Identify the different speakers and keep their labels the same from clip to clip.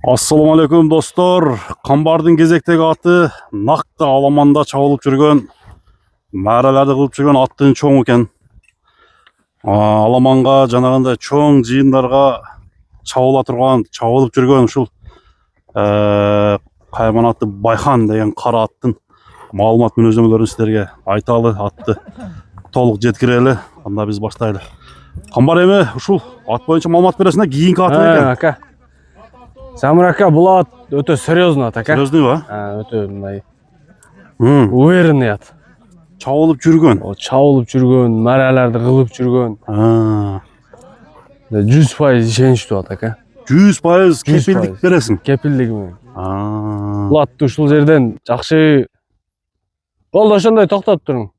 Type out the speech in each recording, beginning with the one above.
Speaker 1: Assalamu alaikum dostlar. Qambar'dın кезектегі аты нақты аламанда чабылып жүрген, мәрелерді қылып жүрген аттың чоң екен. Аламанға жанағындай чоң жиындарға чабыла тұрған, чабылып жүрген ушул Қайман атты Байхан деген қара аттың маалымат мүнөздөмөлөрүн сіздерге айталы, атты толық жеткирели. Анда біз баштайлы. Qambar эми ушул ат боюнча маалымат бересиң, кийинки аты экен.
Speaker 2: Ака. Самыр ака, бұл ат өтө серьезный ат, ака.
Speaker 1: Серьезный ба?
Speaker 2: Өтө мындай. Уверенный ат.
Speaker 1: Чабылып жүргөн.
Speaker 2: Чабылып жүргөн, мәрелерди кылып жүргөн. 100% ишеничтүү ат, ака.
Speaker 1: 100% кепилдик бересиң.
Speaker 2: Кепилдиги менен.
Speaker 1: Бул
Speaker 2: Атты ушул жерден жакшы болду ошондой токтоп туруң.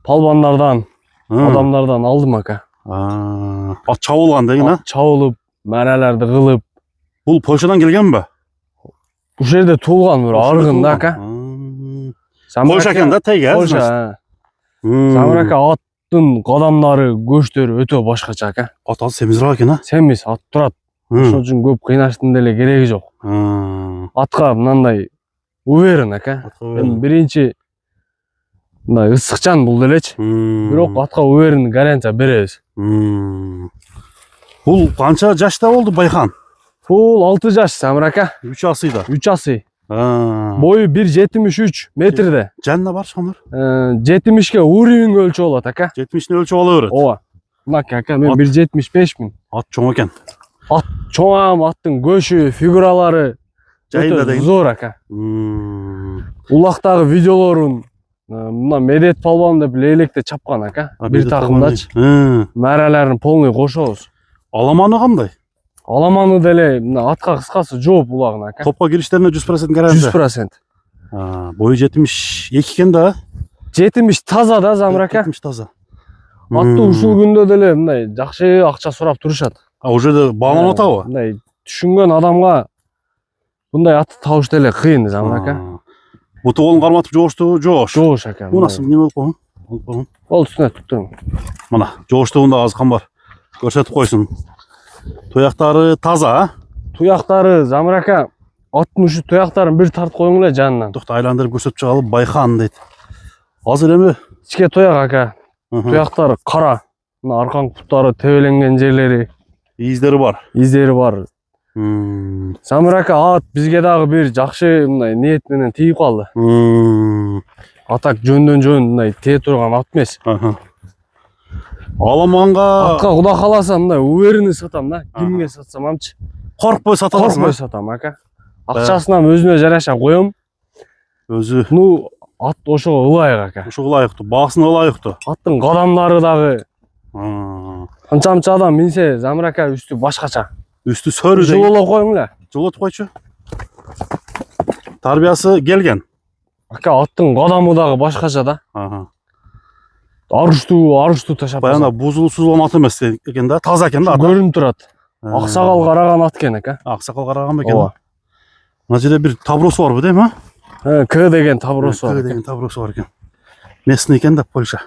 Speaker 2: Палбандардан, адамдардан алдым, ака.
Speaker 1: Ат чабылган деген, а?
Speaker 2: Чабылып, мәрелерди кылып.
Speaker 1: Бул Польшадан келген бе?
Speaker 2: Ушул жерде туулган, бир аргында, ака.
Speaker 1: Польша экен да, теге.
Speaker 2: Польша. Самыр ака, аттын кадамдары, көчтөрү өтө башкача, ака.
Speaker 1: Ат семизирээк экен, а?
Speaker 2: Семиз, ат турат. Ошон үчүн көп кыйнаштын деле кереги жок. Атка мындай уверен, ака. Эми биринчи мындай ысыкчан бул делечи. Бирок атка уверен гарантия беребиз.
Speaker 1: Бул канча жашта болду Байхан?
Speaker 2: Бул 6 жаш, Самыр ака.
Speaker 1: 3 асыйда.
Speaker 2: 3 асый. Бою 1,73 метрде.
Speaker 1: Жанна бар шамыр?
Speaker 2: 70ке уровень өлчүп алат, ака.
Speaker 1: 70-ни өлчүп ала берет.
Speaker 2: Ооба. Мына ака, мен 1,75
Speaker 1: Ат чоң экен.
Speaker 2: Ат чоң, аттын көшү, фигуралары
Speaker 1: Жайында деген.
Speaker 2: зор, ака. Улактагы видеолорун мына Медет Палбан деп лейлекте чапкан, ака. Бир такымдачы. Мәрелерин полный кошобуз.
Speaker 1: Аламаны кандай?
Speaker 2: Аламаны деле мына атка кыскасы жооп улагына, ака.
Speaker 1: Топко кириштерине 100% гарантия.
Speaker 2: 100%.
Speaker 1: Бою 72 экен да.
Speaker 2: 70 таза да, Замыр ака.
Speaker 1: 70 таза.
Speaker 2: Атты ушул күндө деле мындай жакшы акча сурап турушат.
Speaker 1: Уже да бааланып атабы?
Speaker 2: Мындай түшүнгөн адамга мындай атты табыш деле кыйын, Замыр ака.
Speaker 1: Буту колун карматып жооштугу жоош.
Speaker 2: Жоош, ака.
Speaker 1: Бу насыл неме болуп койгон?
Speaker 2: Ол үстүнө туттуң.
Speaker 1: Мына жооштугунда азыр Qambar көрсөтүп койсун. Туяктары таза, а?
Speaker 2: Туяктары, Замыр ака, аттын ушу туяктарын бир тартып коюң эле жанынан.
Speaker 1: Токто айландырып көрсөтүп чыгалы, Байхан дейт. Азыр эми
Speaker 2: ичке туяк, ака. Туяктары кара. Мына аркан буттары тебеленген жерлери,
Speaker 1: издери бар.
Speaker 2: издери бар. Самыр ака, ат бизге дагы бир жакшы мындай ниет менен тийип калды. Атак жөндөн жөн мындай тээ турган ат эмес.
Speaker 1: Аламанга
Speaker 2: Атка куда каласа мындай уверенный сатам да. Кимге сатсам амчы.
Speaker 1: коркпой сата аласың.
Speaker 2: Коркпой сатам, ака. Акчасынан өзүнө жараша коем.
Speaker 1: Өзү.
Speaker 2: Ну, ат ошого ылайык, ака.
Speaker 1: Ошого ылайыктуу, баасына ылайыктуу.
Speaker 2: Аттын кадамдары дагы канча адам минсе, Замыр ака, үстү башкача.
Speaker 1: Үстү сөрү деген.
Speaker 2: Жылуулап коюң эле.
Speaker 1: Жылытып койчу. Тарбиясы келген.
Speaker 2: Ака, аттын кадамы дагы башкача да. Арыштуу ташап.
Speaker 1: Баягы бузулуп сузулган ат эмес экен да, таза экен да.
Speaker 2: Көрүнүп турат. Аксакал караган ат экен, ака.
Speaker 1: Аксакал караган бекен. Мына жерде бир табросу барбы дейм, а?
Speaker 2: К деген табросу бар.
Speaker 1: К деген табросу бар экен. Местный экен да, Польша.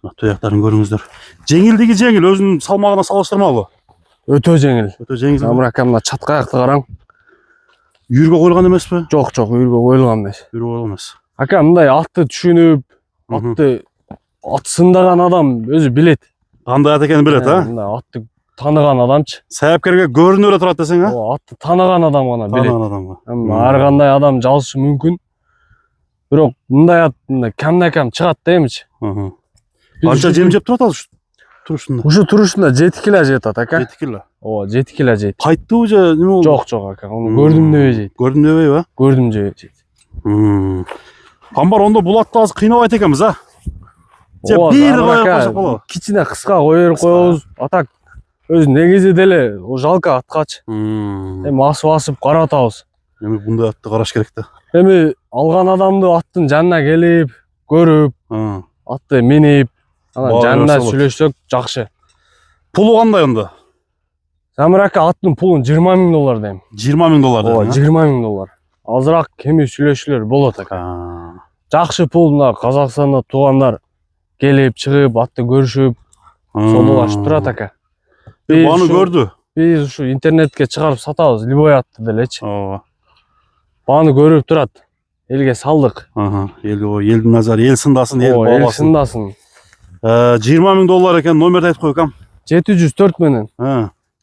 Speaker 1: Мына туяктарын көрүңүздөр. Жеңилдиги жеңил, өзүнүн салмагына салыштырмалуу.
Speaker 2: Өтө жеңил.
Speaker 1: Өтө жеңил.
Speaker 2: Замыр ака, мына чатка аякты караң.
Speaker 1: Үйүргө коюлган эмеспи?
Speaker 2: Жок, үйүргө коюлган эмес.
Speaker 1: Үйүргө коюлган эмес.
Speaker 2: Ака, мындай атты түшүнүп, ат сындаган адам өзү билет.
Speaker 1: Кандай ат экенин билет, а?
Speaker 2: Мындай атты таныган адамчы.
Speaker 1: Саяпкерге көрүнүп эле турат десең, а?
Speaker 2: Атты таныган адам гана билет.
Speaker 1: Таныган адамга.
Speaker 2: Ар кандай адам жалышы мүмкүн. Бирок мындай ат кам чыгат деймичи.
Speaker 1: Канча жем жеп турат азыр турушунда?
Speaker 2: Ушу турушунда 7 кило жетат, ака.
Speaker 1: 7 кило.
Speaker 2: Ооба, 7 кило жейт.
Speaker 1: Кайттыбы же неме болду?
Speaker 2: Жок, ака. Аны көрдүм дебей жейт.
Speaker 1: Көрдүм дебей ба?
Speaker 2: Көрдүм жейт.
Speaker 1: Qambar ондо бул атты азыр кыйнабайт экенбиз, а? Же бир коюп койсок болобу?
Speaker 2: Кичине кыска коюп коебуз. Атак өзү негизи деле жалка аткачы. Эми басып каратабыз.
Speaker 1: Эми мындай атты караш керек да.
Speaker 2: Эми алган адамды аттын жанына келип, көрүп, атты минип, анан жанына сүйлөшсөк жакшы.
Speaker 1: Пулу кандай онда?
Speaker 2: Замыр ака, аттын пулун $20,000 дейм.
Speaker 1: $20,000
Speaker 2: Ооба, $20,000. Азыраак кеми сүйлөшүүлөр болот, ака. Жакшы пул, мына Казакстанда туугандар келип, чыгып, атты көрүшүп, сонолашып турат, ака.
Speaker 1: Баны көрдү.
Speaker 2: Biz uшу интернетке чыгарып сатабыз, любой атты делечи.
Speaker 1: Ооба.
Speaker 2: Бааны көрүп турат. Элге салдык.
Speaker 1: Ага. Элдин назары эл сындасын, эл
Speaker 2: Эл
Speaker 1: бааласын.
Speaker 2: сындасын.
Speaker 1: $20.000 экен. Номерди айтып койкам.
Speaker 2: 704 менен.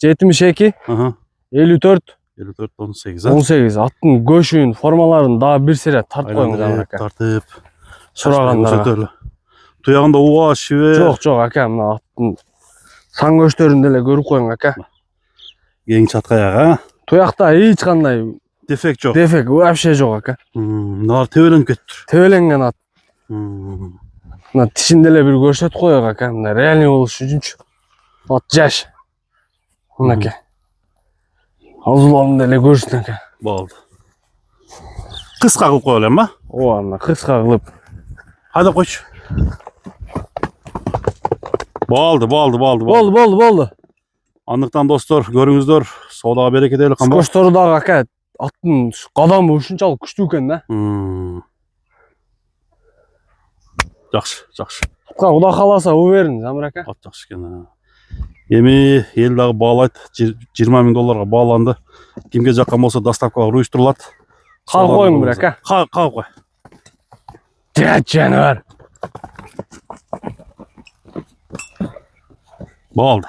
Speaker 2: 72
Speaker 1: Ага.
Speaker 2: 54
Speaker 1: 54-18.
Speaker 2: 18 аттын көшүн, формаларын дагы бир сере тартып коюңуз ака.
Speaker 1: Тартып.
Speaker 2: Сурагандарга.
Speaker 1: Туягында уга шибе.
Speaker 2: Жок, ака, мына аттын сан көчтөрүн деле көрүп коюң ака.
Speaker 1: Кең чаткаяк,
Speaker 2: Туякта эч кандай
Speaker 1: дефект жок.
Speaker 2: дефект вообще жок ака.
Speaker 1: Мына тебеленип кетиптир.
Speaker 2: Тебеленген ат. Мына тишин деле бир көрсөтүп коелук ака. Мына реальный болуш үчүнчү. Ат жаш. Мынакей. Азуларын деле көрсүн ака.
Speaker 1: Болду. Кыска кылып коелу эми,
Speaker 2: Ооба, мына кыска кылып.
Speaker 1: Хайдап койчу. Болду.
Speaker 2: Болду.
Speaker 1: Андыктан достор, көрүңүздөр, соодага береке дейли камба.
Speaker 2: Скочтору дагы ака, аттын кадамы ушунчалык күчтүү экен да.
Speaker 1: Жакшы.
Speaker 2: Куда кааласа у берин, Замир ака.
Speaker 1: Ат жакшы экен. Эми эл дагы баалайт, $20.000 бааланды. Кимге жаккан болсо доставкалар уюштурулат.
Speaker 2: Кагып коюң бир ака.
Speaker 1: Кагып кой.
Speaker 2: Жат жаныбар.
Speaker 1: Болду.